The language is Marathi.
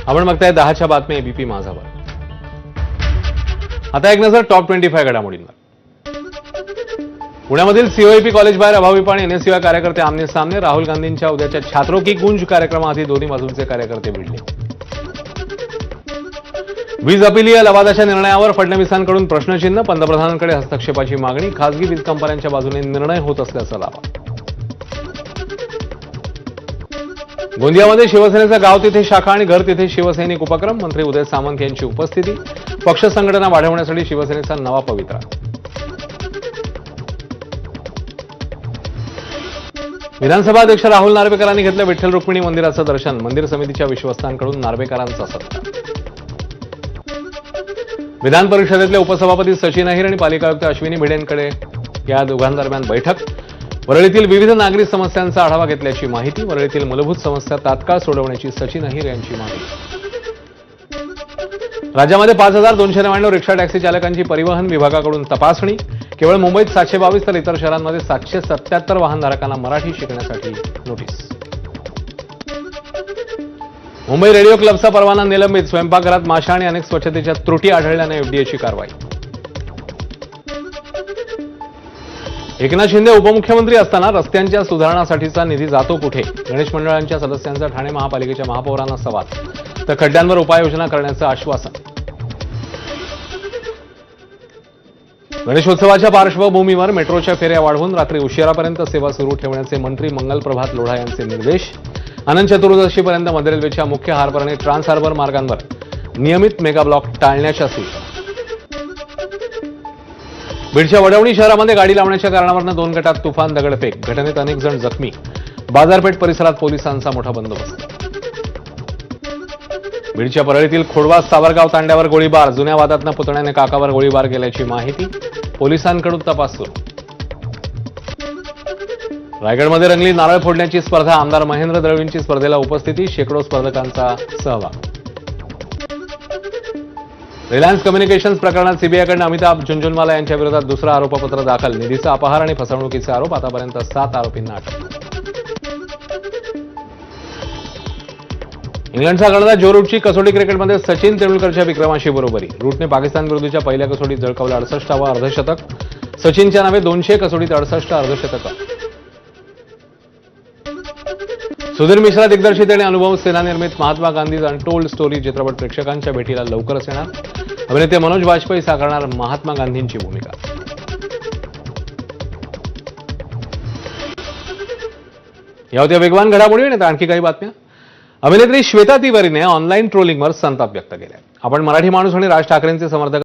आपण बघताय 10च्या बातम्या एबीपी माझावर. आता एक नजर टॉप 25 घडामोडींवर. पुण्यामधील सीओईपी कॉलेज बाहेर अभाविप आणि एनएसयूआय कार्यकर्ते आमने सामने. राहुल गांधींच्या उद्याच्या छात्रों की गुंज कार्यक्रमाआधी दोन्ही बाजूंचे कार्यकर्ते भिडले. वीज अपिलीय लवादाच्या निर्णयावर फडणवीसांकडून प्रश्नचिन्ह. पंतप्रधानांकडे हस्तक्षेपाची मागणी. खासगी वीज कंपन्यांच्या बाजूने निर्णय होत असल्याचा दावा. गोंदियामध्ये शिवसेनेचा गाव तिथे शाखा आणि घर तिथे शिवसैनिक उपक्रम. मंत्री उदय सामंत यांची उपस्थिती. पक्ष संघटना वाढवण्यासाठी शिवसेनेचा नवा पवित्रा. विधानसभा अध्यक्ष राहुल नार्वेकरांनी घेतलं विठ्ठल रुक्मिणी मंदिराचं दर्शन. मंदिर समितीच्या विश्वस्तांकडून नार्वेकरांचा सत्कार. विधान परिषदेतले उपसभापती सचिन अहिर आणि पालिका आयुक्त अश्विनी भिडेंकडे या दोघांदरम्यान बैठक. वरळीतील विविध नागरी समस्यांचा आढावा घेतल्याची माहिती. वरळीतील मूलभूत समस्या तात्काळ सोडवण्याची सचिन अहिर यांची मागणी. राज्यामध्ये 5299 रिक्षा टॅक्सी चालकांची परिवहन विभागाकडून तपासणी. केवळ मुंबईत 722 तर इतर शहरांमध्ये 777 वाहनधारकांना मराठी शिकण्यासाठी नोटीस. मुंबई रेडिओ क्लबचा परवाना निलंबित. स्वयंपाकघरात माशा आणि अनेक स्वच्छतेच्या त्रुटी आढळल्याने एफडीएची कारवाई. एकनाथ शिंदे उपमुख्यमंत्री असताना रस्त्यांच्या सुधारणासाठीचा निधी जातो कुठे? गणेश मंडळांच्या सदस्यांचा ठाणे महापालिकेच्या महापौरांना सवाल. तर खड्ड्यांवर उपाययोजना करण्याचं आश्वासन. गणेशोत्सवाच्या पार्श्वभूमीवर मेट्रोच्या फेऱ्या वाढवून रात्री उशिरापर्यंत सेवा सुरू ठेवण्याचे मंत्री मंगल प्रभात लोढा यांचे निर्देश. अनंत चतुर्दशीपर्यंत मध्य रेल्वेच्या मुख्य हार्बर आणि ट्रान्स हार्बर मार्गांवर नियमित मेगा ब्लॉक टाळण्याच्या सूचना. बीडच्या वडवणी शहरामध्ये गाडी लावण्याच्या कारणावरून 2 गटात तुफान दगडफेक. घटनेत अनेक जण जखमी. बाजारपेठ परिसरात पोलिसांचा मोठा बंदोबस्त. बीडच्या परळीतील खोडवा सावरगाव तांड्यावर गोळीबार. जुन्या वादातनं पुतण्याने काकावर गोळीबार केल्याची माहिती. पोलिसांकडून तपास सुरू. रायगडमध्ये रंगली नारळ फोडण्याची स्पर्धा. आमदार महेंद्र दळवींची स्पर्धेला उपस्थिती. शेकडो स्पर्धकांचा सहभाग. रिलायन्स कम्युनिकेशन्स प्रकरणात सीबीआयकडून अमिताभ झुंझुनवाला यांच्या विरोधात दुसरं आरोपपत्र दाखल. निधीचा अपहार आणि फसवणुकीचे आरोप. आतापर्यंत 7 आरोपींना अटक. इंग्लंडचा कर्णधार जो रूटची कसोटी क्रिकेटमध्ये सचिन तेंडुलकरच्या विक्रमाशी बरोबरी. रूटने पाकिस्तान विरुद्धच्या पहिल्या कसोटीत झळकावलं 68वा अर्धशतक. सचिनच्या नावे 200 कसोटीत 68 अर्धशतकं. सुधीर मिश्रा दिग्दर्शित आणि अनुभव सेना निर्मित महात्मा गांधीज अनटोल्ड स्टोरी चित्रपट प्रेक्षकांच्या भेटीला लवकरच येणार. अभिनेते मनोज वाजपेयी साकारणार महात्मा गांधींची भूमिका. या होत्या वेगवान घडामोडी. आणि आणखी काही बातम्या. अभिनेत्री श्वेता तिवारीने ऑनलाईन ट्रोलिंगवर संताप व्यक्त केला. आपण मराठी माणूस आणि राज ठाकरेंचे समर्थक